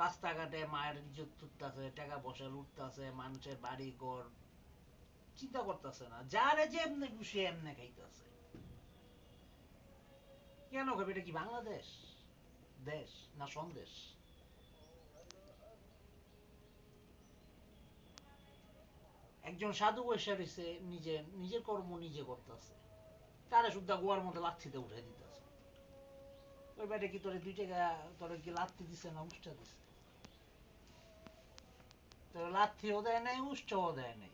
রাস্তাঘাটে মায়ের ইজ্জত তুলতেছে, টাকা পয়সা লুটতেছে, মানুষের বাড়ি ঘর চিন্তা করতেছে না, যারে যে এমনি খুশি এমনি খাইতেছে। কেন খাবে? এটা কি বাংলাদেশ দেশ না সন্দেশ? একজন সাধু বৈশা রয়েছে, নিজে নিজের কর্ম নিজে করতেছে, তারা শুদ্ধ গোয়ার মধ্যে লাথিতে উঠে দিতেছে। ওই বাইরে কি তোরে 2 টাকা তোরে কি লাথি দিছে না উষ্টা দিছে? তোর লাথিও দেয় নাই, উষ্টাও দেয় নাই।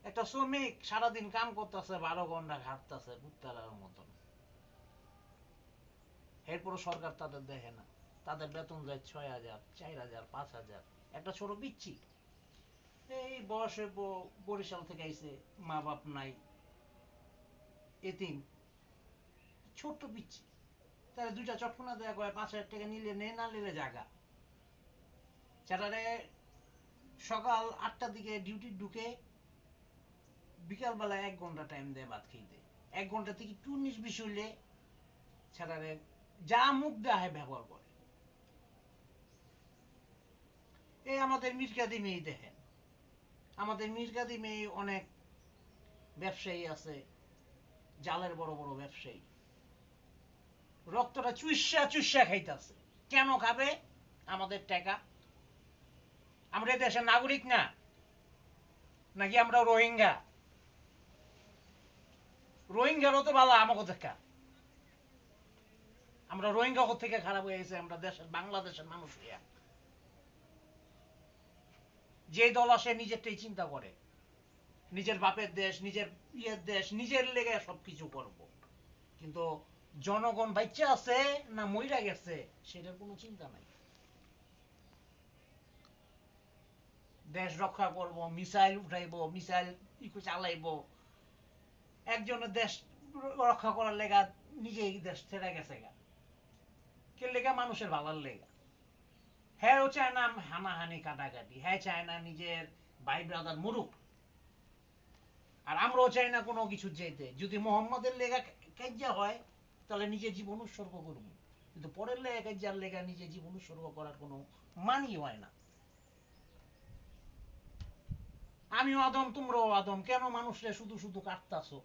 একটা শ্রমিক সারাদিন কাম করতেছে, 12 ঘন্টা খাটতেছে কুত্তার মতন, এরপরও সরকার তাদের দেখে না। তাদের বেতন যায় 6,000, 4,000, 5,000। একটা ছোট পিচ্ছি, এই বয়সে বরিশাল থেকে আইছে, মা বাপ নাই, এতিম, ছোট্ট পিচ্ছি, তারা 2টা চটকনা দেয়া কয় 5,000 টাকা নিলে নে, না নিলে জাগা। সেটারে সকাল 8টার দিকে ডিউটি ঢুকে, বিকালবেলা 1 ঘন্টা টাইম দেয় ভাত খেতে। 1 ঘন্টা থেকে একটু 19-20 হইলে সেটারে যা মুখ দেয় ব্যবহার করে। এই আমাদের মিরকাদিমে দেখেন, আমাদের মিরকাদিমে অনেক ব্যবসায়ী আছে, জালের বড় বড় ব্যবসায়ী, রক্তটা চুইসা চুইসা খাইতেছে। কেন খাবে? আমাদের টাকা। আমরা এই দেশের নাগরিক না, নাকি আমরা রোহিঙ্গা? রোহিঙ্গারও তো ভালো আমাকে দেখা। আমরা রোহিঙ্গা থেকে খারাপ হয়ে গেছে আমরা দেশের বাংলাদেশের মানুষ হইয়া। যে দল আসে নিজেরটাই চিন্তা করে, নিজের বাপের দেশ, নিজের ইয়ের দেশ, নিজের লেগে সবকিছু করব, কিন্তু জনগণ বাচ্চা আছে না মইরা গেছে সেটার কোনো চিন্তা নাই। দেশ রক্ষা করব, মিসাইল উঠাইব, মিসাইল চালাইব। একজনের দেশ রক্ষা করার লেগা নিজেই দেশ ছেড়ে গেছে গা, কে লেগা? মানুষের ভালার লেগা। হ্যাঁ, ও চায় না হানাহানি কাটাকাটি, হ্যাঁ চায় না নিজের ভাই ব্রাদার মরুক, আর আমরাও চাই না কোনো কিছু যেতে। যদি মোহাম্মদের লেগা কাজ্যা হয় তাহলে নিজে জীবন উৎসর্গ করব, কিন্তু পরের লেগা কাজ্যার লেগা নিজে জীবন উৎসর্গ করার কোনো মানই হয় না। আমিও আদম, তোমরাও আদম, কেন মানুষরে শুধু শুধু কাটতাছো?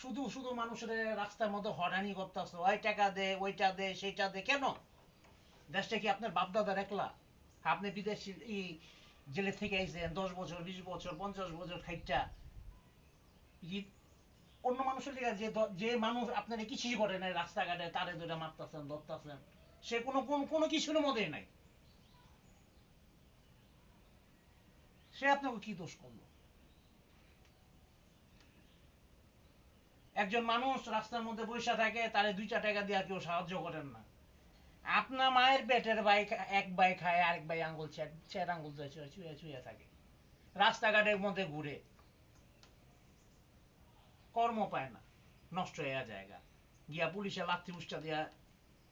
শুধু শুধু মানুষের রাস্তার মধ্যে হরানি করতেছো, ওই টাকা দে, ওইটা দে, সেইটা দে, কেন? দেশটা কি আপনার বাপদাদার একলা? আপনি বিদেশি জেলে থেকে আইছেন 10 বছর, 20 বছর, 50 বছর খাইটা, অন্য মানুষের দিকে যে যে মানুষ আপনারা কিছুই করে নাই, রাস্তাঘাটে তারে ধরে মারতেছেন, ধরতেছেন, সে কোনো কোনো কিছুর মধ্যে নাই, সে আপনাকে কি দোষ করলো? একজন মানুষ রাস্তার মধ্যে বসে থাকে, তারে 2টা টাকা দিয়ে কেউ সাহায্য করেন না। আপনার মায়ের পেটের ভাই, এক ভাই খায়, আরেক ভাই আঙ্গুল ছেড় আঙ্গুল ছুঁয়ে ছুঁয়ে থাকে, রাস্তাঘাটের মধ্যে ঘুরে, কর্ম পায় না, নষ্ট হয়ে জায়গা, গিয়া পুলিশে লাথি উষ্টা দিয়া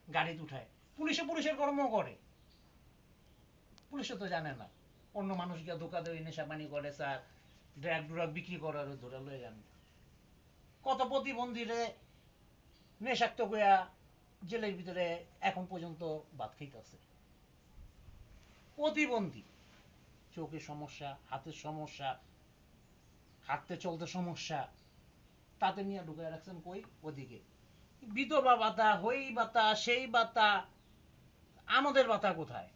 গাড়িতে উঠায়। পুলিশের কর্ম করে, পুলিশে তো জানে না অন্য মানুষ গিয়া ধোকা দেয়, নেশা পানি করে, স্যার ড্রাগ ড্রাগ বিক্রি করার ধরে লয়ে যান। কত প্রতিবন্ধীরে নেশাক্ত হইয়া জেলের ভিতরে এখন পর্যন্ত ভাত খাইতেছে। প্রতিবন্ধী, চোখের সমস্যা, হাতের সমস্যা, হাঁটতে চলতে সমস্যা, তাতে নিয়ে ঢুকে রাখছেন কই? ওদিকে বিধবা ভাতা, হই ভাতা, সেই ভাতা, আমাদের ভাতা কোথায়?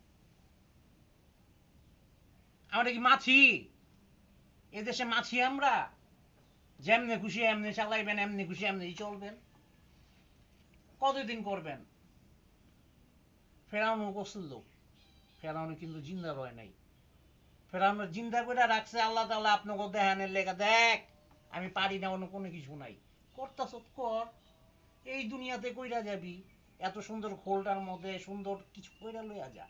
আমরা কি মাছি? এদেশে মাছি আমরা? যেমনে খুশি এমনি চালাইবেন, এমনি খুশি এমনি চলবেন, কতদিন করবেন? ফেরাউনও করছিল, ফেরাউন কিন্তু জিন্দা রয় নাই। ফেরাউন জিন্দা করে রাখছে আল্লাহ তাআলা আপনাকে দেখানের লেখা, দেখ আমি পারি না, অন্য কোনো কিছু নাই, করতাছ কর, এই দুনিয়াতে কইরা যাবি, এত সুন্দর খোলটার মধ্যে সুন্দর কিছু কইরা লইয়া যা।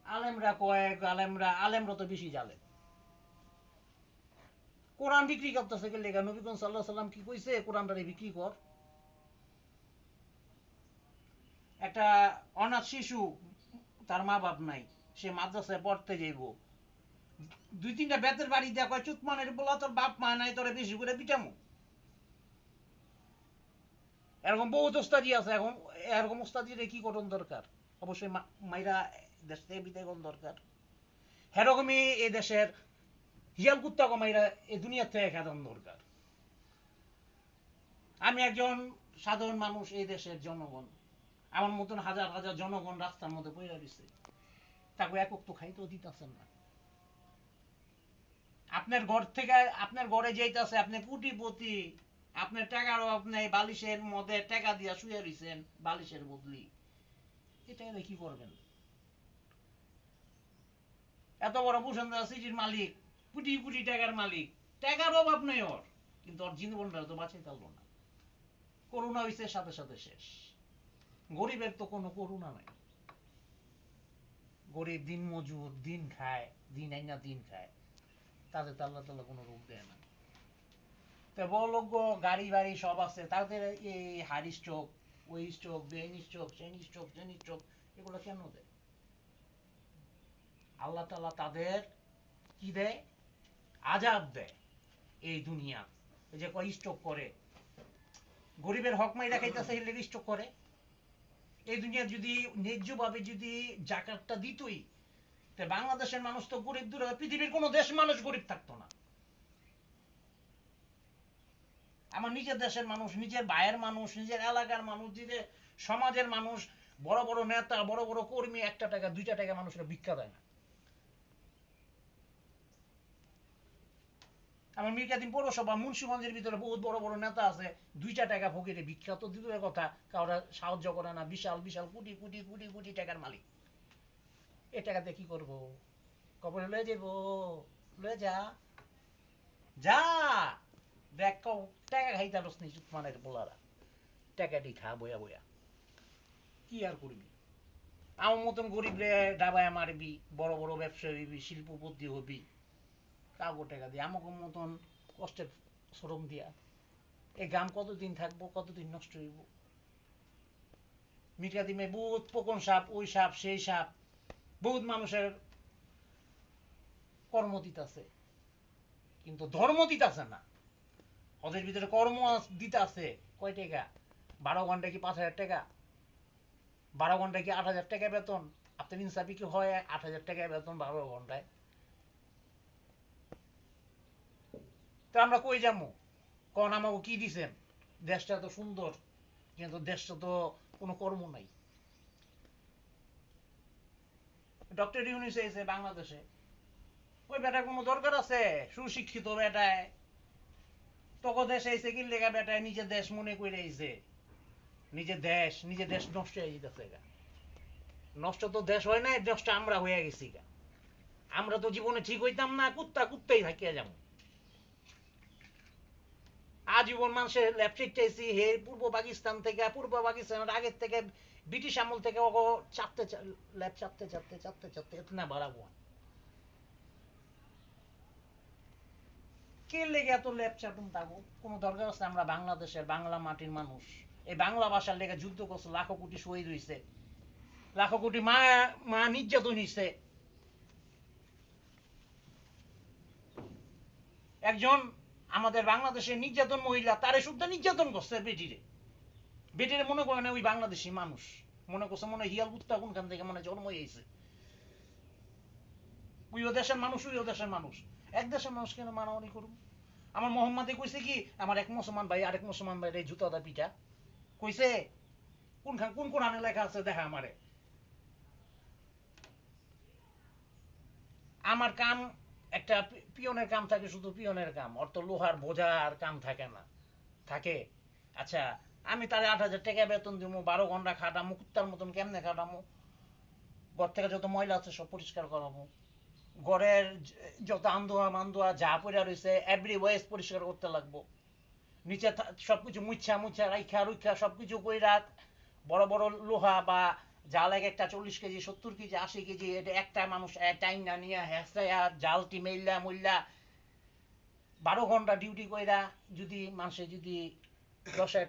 আলেমরা কয়েক, আলেমরা তো বেশি জালে। কোরআন বিক্রি করতেছে কে লেখা? নবী করিম সাল্লাল্লাহু আলাইহি সাল্লাম কি কইছে কোরআনটারে বিক্রি কর? একটা অনাথ শিশু, তার মা বাপ নাই, সে মাদ্রাসায় পড়তে যাইব, 2-3টা বেতের বাড়ি দেয়া কয়, চুতমানের বলা তোর বাপ মা নাই, তোরা বেশি করে পিটামু। এরকম বহুত ওস্তাদি আছে এখন, এরকম ওস্তাদিরে কি করণ দরকার? অবশ্যই মাইরা দেশ থেকে বিদায় করার দরকার। সেরকমই এই দেশের হিয়াল কুত্তা কমাইরা এই দুনিয়া থেকে খেদান দরকার। আমি একজন সাধারণ মানুষ, এই দেশের জনগণ, আমার মতন হাজার হাজার জনগণ রাস্তার মধ্যে পড়ে রয়েছে, তাকে একক তো খাইতেও দিতেছেন না। আপনার ঘর থেকে আপনার ঘরে যাইতেছে, আপনি কোটিপতি, আপনার টাকার অভাব নেই, বালিশের মধ্যে টাকা দিয়া শুয়ে রয়েছেন বালিশের বদলি, এটা কি করবেন? এত বড় বসুন্ধরা সিটির মালিক, কোটি কোটি টাকার মালিক, টাকার অভাব নেই ওর, কিন্তু ওর জীবনটা তো বাঁচাই পারলো না। করোনা হয়েছে, সাথে সাথে শেষ। গরিবের তো কোনো করুণা নাই। গরিব দিন মজুর, দিন খায়, দিন আইনা দিন খায়, তাদের তো আল্লাহ তাআলা কোনো রোগ দেয় না। তো বড়লোক গাড়ি বাড়ি সব আছে, তাদের এই হাড়ি স্ট্রোক, ওই স্ট্রোক, ব্রেন স্ট্রোক, চেনি স্ট্রোক, চেনি স্ট্রোক, এগুলো কেন দেয়? আল্লাহ তাআলা তাদের কি দেয়? আজাব দেয় এই দুনিয়া। এই যে কয় স্ট্রোক করে, গরিবের হক মাইরা খাইতেছে, এর লেগে স্ট্রোক করে। এই দুনিয়া যদি ন্যায্যভাবে যদি জাকাতটা দিতই, তো বাংলাদেশের মানুষ তো গরিব দূর, পৃথিবীর কোনো দেশ মানুষ গরিব থাকতো না। আমার নিজের দেশের মানুষ, নিজের ভাইয়ের মানুষ, নিজের এলাকার মানুষ, নিজের সমাজের মানুষ, বড় বড় নেতা, বড় বড় কর্মী, 1 টাকা 2 টাকা মানুষের ভিক্ষা দেয় না। আমার মির্জাদিন পৌরসভা মুন্সিগঞ্জের ভিতরে বহুত বড় বড় নেতা আছে, 2 টাকা ফকিরে ভিক্ষা তো দূরের কথা, কাউরা সাহায্য করে না। বিশাল বিশাল কোটি কোটি কোটি কোটি টাকার মালিক, এ টাকা দিয়ে কি করবো? কবরে লয়ে যাবো? লয়ে যা, যা, দেখ টাকা খাইতে পারস নি মানের বলারা, টাকা দিয়ে খা বয়া বয়া, কি আর করবি? আমার মতন গরিব রে ডাবায় মারবি, বড় বড় ব্যবসা হইবি, শিল্পপতি হবি, কাগো টাকা দিয়ে, আমাকে মতন কষ্টের শ্রম দিয়া। এই গ্রাম কতদিন থাকবো, কতদিন নষ্ট হইব? মিটা দিমে বহুত পোকন সাপ, ওই সাপ, সেই সাপ, বহুত মানুষের কর্ম দিতেছে, কিন্তু ধর্ম দিতেছে না। ওদের ভিতরে কর্ম দিতে আছে কয় টাকা? 12 ঘন্টা কি 5,000 টাকা? 12 ঘন্টায় কি 8,000 টাকা বেতন? আপনার ইনসাফি কি হয় 8,000 টাকা বেতন 12 ঘন্টায়? তো আমরা কই যাবো? কন আমাকে কি দিছেন? দেশটা তো সুন্দর, কিন্তু দেশটা তো কোনো কর্ম নাই। ডক্টর ইউনূস এসে বাংলাদেশে, ওই বেটার কোনো দরকার আছে? সুশিক্ষিত বেটায়, তোকে দেশে এসে কি লেগা বেটায় নিজের দেশ মনে করে এসে, নিজের দেশ নষ্ট হয়ে যেতেছে গা। নষ্ট তো দেশ হয় না, দেশটা আমরা হয়ে গেছি গা। আমরা তো জীবনে ঠিক হইতাম না, কুত্তা কুত্তাই থাকিয়া যাবো। আজীবন মানুষের ল্যাপটিক চাইছি, হে পূর্ব পাকিস্তান থেকে, পূর্ব পাকিস্তানের আগের থেকে, ব্রিটিশ আমল থেকে ওগো চাপতে ল্যাপ চাপতে চাপতে চাপতে চাপতে এতনা বাড়াবো। কে লেগে এত ল্যাপ চাপুন থাকবো? কোনো দরকার আছে? আমরা বাংলাদেশের বাংলা মাটির মানুষ, এই বাংলা ভাষার লেগে যুদ্ধ করছে, লাখো কোটি শহীদ হয়েছে, লাখো কোটি মা মা নির্যাতন হয়েছে। একজন আমাদের বাংলাদেশের নির্যাতন মহিলা, তারে শুদ্ধ নির্যাতন করছে বেটিরে। বেটিরে মনে করে না ওই বাংলাদেশি মানুষ, মনে করছে মনে হিয়াল কুত্তা কোনখান থেকে মনে জন্ম হয়েছে। ওইও দেশের মানুষ, ওইও দেশের মানুষ, এক দেশের মানুষ কেন মানামানি করুন? আমার মোহাম্মদে কইছে কি, আমার এক মুসলমান ভাই আরেক মুসলমান ভাই জুতা পিঠা কইছে, কোনখান কোন কোরআনে লেখা আছে দেখা আমারে। আমার কাম একটা পিয়নের কাম থাকে, শুধু পিয়নের কাম, অর তো লোহার বোঝার কাম থাকে না? থাকে। আচ্ছা, আমি তারে 8,000 টাকা বেতন দিব, 12 ঘন্টা খাটামো, কুত্তার মতন কেমনে খাটামো? ঘর থেকে যত ময়লা আছে সব পরিষ্কার করাবো, ঘরের যত আন্দোয়া মান্দোয়া যা পড়া রয়েছে এভরি ওয়েস পরিষ্কার করতে লাগবো, নিচে সবকিছু মুচ্ছা মুচ্ছা রাইখা রুইখা সবকিছু কইরা, বড় বড় লোহা বা যা লাগে একটা 40 কেজি 70 কেজি 80 কেজি, এটা একটা মানুষ টাইম না নিয়ে হেসা জালটি মেললা মূল্যা 12 ঘন্টা ডিউটি কইরা, যদি মানুষে যদি 10,000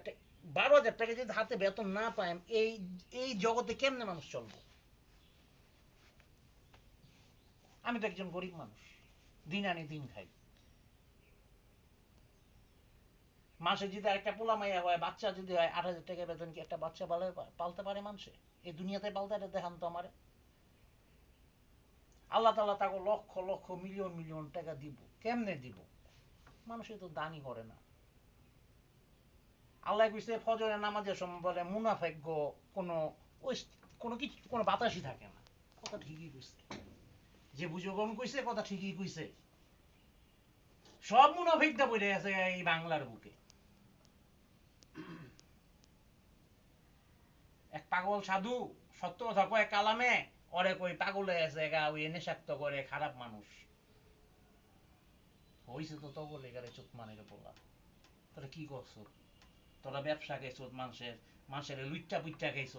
12,000 টাকা যদি হাতে বেতন না পায়, এই এই জগতে কেমনে মানুষ চলবো? আমি তো একজন গরিব মানুষ, দিন আনি দিন খাই। মাসে যদি একটা পোলা মাইয়া হয়, বাচ্চা যদি হয়, 8,000 টাকা বেতন কি একটা বাচ্চা পালতে পারে মানুষে? এই দুনিয়াতে পালতে পারে? দেখান তো আমারে। আল্লাহ তাআলা তাকে লক্ষ লক্ষ মিলিয়ন মিলিয়ন টাকা দিব, কেমনে দিব? মানুষে তো দানই করে না। আল্লাহ কইছে ফজরের নামাজের সময় বলে মুনাফেক কোনো ওই কোনো কিছু কোনো বাতাসই থাকে না। কথা ঠিকই কইছে, যে বুঝগণ কইছে কথা ঠিকই কইছে। সব মুনাফিকটা পড়ে আছে এই বাংলার বুকে। এক পাগল সাধু সত্য কথা কয় কালামে, ওরে কই পাগল হয়ে আছে গা, ওই নেশাক্ত করে খারাপ মানুষ হইছে। তো তগর লেগারে চোখ মানে পোলা, তোরা কি করছো? তোরা ব্যবসা খাইছ, মানুষের লুচ্চা পুচ্চা খাইছ,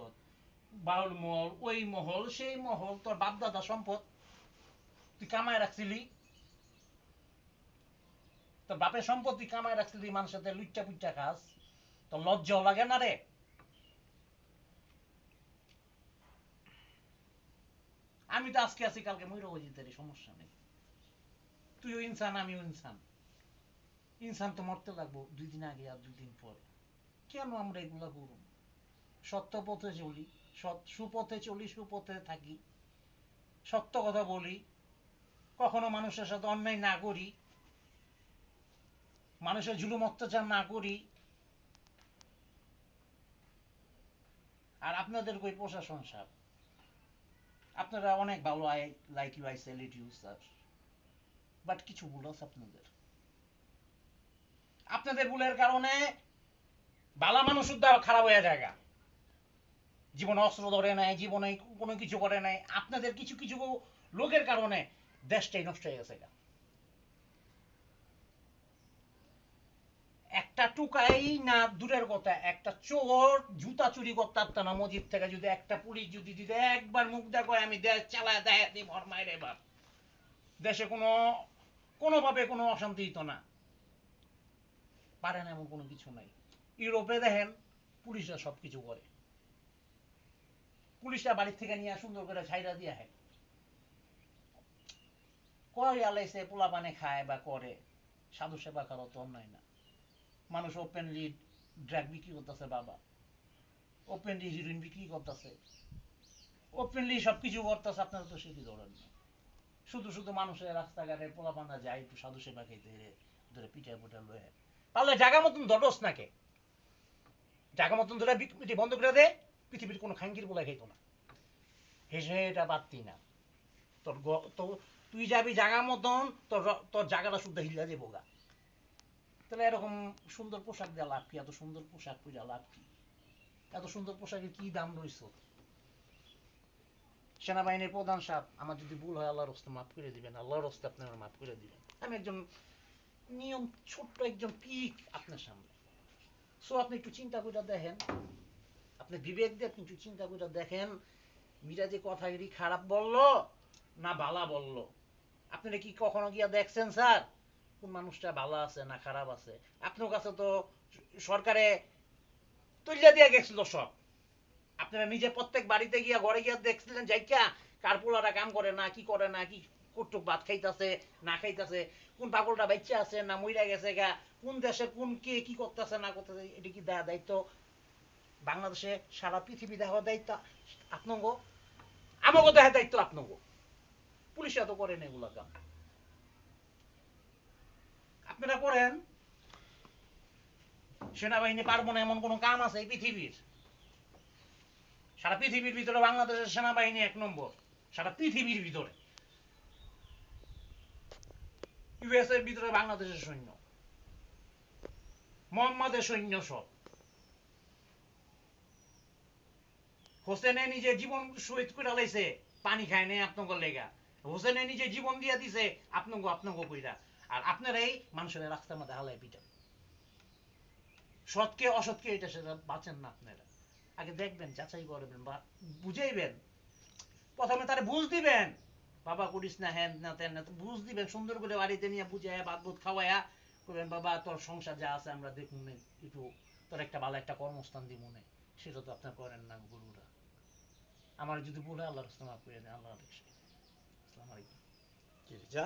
বাউল মহল, ওই মহল, সেই মহল, তোর বাপ দাদা সম্পদ তুই কামায় রাখছিলি, তোর বাপের সম্পদ তুই কামায় রাখছিলি, মানুষের সাথে লুচ্চা পুচ্চা খাস, তোর লজ্জাও লাগে না রে? আমি তো আজকে আছি, কালকে মইরও যেতে, সমস্যা নেই। তুইও ইনসান, আমিও ইনসান। ইনসান তো মরতে লাগবো, 2 দিন আগে আর 2 দিন পরে। কেন আমরা এগুলা করব? সত্য পথে চলি, সুপথে চলি, সুপথে থাকি, সত্য কথা বলি, কখনো মানুষের সাথে অন্যায় না করি, মানুষের জুলুম অত্যাচার না করি। আর আপনাদের কই প্রশাসন সাহেব, আপনারা অনেক ভালো, I like you, I salute you sir, but কিছু ভুল আছে আপনাদের। আপনাদের ভুলের কারণে ভালো মানুষ উদ্ধার খারাপ হয়ে যায়, জীবনে অস্ত্র ধরে নাই, জীবনে কোনো কিছু করে নাই। আপনাদের কিছু কিছু লোকের কারণে দেশটাই নষ্ট হয়ে গেছে। একটা টুকাই না দূরের কথা, একটা চোর জুতা চুরি করতে পারত না মসজিদ থেকে, যদি একটা পুলিশ যদি দিতে একবার মুখ দেখো আমি দেশ চালায় দেয় দিই ভরমাই রে বাপ, দেশে কোনোভাবে কোনো অশান্তি হতো না। পারে না এমন কোনো কিছু নাই। ইউরোপে দেখেন পুলিশরা সব কিছু করে, পুলিশরা বাড়ির থেকে নিয়ে সুন্দর করে ছাইরা দিয়ে হয়, কয় আলাইছে পোলা পানে খায় বা করে, সাধু সেবা করা তো অন্যায় না। মানুষ ওপেনলি ড্রাগ বিক্রি করতেছে, বাবা ওপেনলি হিরোইন বিক্রি করতেছে, ওপেনলি সবকিছু করতেছে, আপনারা তো সেটি ধরেন না। শুধু শুধু মানুষের রাস্তাঘাটে পোলাপানা যায় একটু সাধু সেবা খেতে, ধরে পিঠা পুঠা লয়ে, পারলে জায়গা মতন ধরস নাকে, জায়গা মতন ধরে পিঠি বন্ধ করে দে, পৃথিবীর কোনো খাঙ্কির বলে খাইতো না। হেসে এটা পারতি না, তোর তুই যাবি জায়গা মতন, তোর তোর জায়গাটা শুদ্ধ হিলা যাবো গা। তাহলে এরকম সুন্দর পোশাক দেওয়া লাভ কি? এত সুন্দর পোশাক পরে লাভ কি? এত সুন্দর পোশাকের কি দাম রয়েছে? সেনাবাহিনীর প্রধান সাহেব, আমার যদি ভুল হয় আল্লাহর হস্তে মাফ করে দিবেন, আল্লাহর হস্তে আপনি আমার মাফ করে দিবেন। আমি একজন নিয়ম ছোট্ট একজন পিক আপনার সামনে। সো আপনি একটু চিন্তা করে দেখেন, আপনি বিবেক দিয়ে আপনি একটু চিন্তা করে দেখেন, মিরা যে কথাগুলি খারাপ বললো না ভালা বললো, আপনারা কি কখনো গিয়া দেখছেন স্যার কোন মানুষটা ভালো আছে না খারাপ আছে? আপনার কাছে তো সরকারে তুলিয়া দিয়া গেছিল সব, আপনারা নিজে প্রত্যেক বাড়িতে গিয়া ঘরে গিয়া দেখছিলেন যাইকা কার পোলারা কাম করে না কি করে না, কি কটুক ভাত খাইতেছে না খাইতেছে, কোন পাগলটা বাচ্চা আছে না মইরা গেছে গা, কোন দেশে কোন কে কি করতেছে না করতেছে, এটা কি দেওয়া দায়িত্ব বাংলাদেশে? সারা পৃথিবী দেওয়া দায়িত্ব আপনার, আমাকে দেওয়া দায়িত্ব আপনার। পুলিশরা তো করেন এগুলা কাম, আপনারা করেন। সেনাবাহিনী পারবো না এমন কোন কাম আছে এই পৃথিবীর? সারা পৃথিবীর ভিতরে বাংলাদেশের সেনাবাহিনী 1 নম্বর, সারা পৃথিবীর ভিতরে। ইউএস এর ভিতরে বাংলাদেশের সৈন্য, মোহাম্মদের সৈন্য সব। হোসেনে নিজে জীবন শহীদ করে লাইছে, পানি খায় নাই আপনাকে লেগা। হোসেনে নিজে জীবন দিয়া দিছে আপনাকে কইরা, আর আপনারাই মানুষের রাস্তার মধ্যে হালাই পিটান। সৎকে অসৎকে এটা সেটা বাঁচেন না আপনারা। আগে দেখবেন, যাচাই করবেন বা বুঝাইবেন, প্রথমে তারা বুঝ দিবেন, বাবা করিস না হ্যান না তেন না, বুঝ দিবেন সুন্দর করে বাড়িতে নিয়ে বুঝাইয়া ভাত বুত খাওয়াইয়া করবেন, বাবা তোর সংসার যা আছে আমরা দেখুন, একটু তোর একটা ভালো একটা কর্মস্থান দিব মনে, সেটা তো আপনার করেন না গুরুরা। আমার যদি বলে আল্লাহ রাস্তা মাফ করে দেন, আল্লাহ আসসালামু আলাইকুম। যা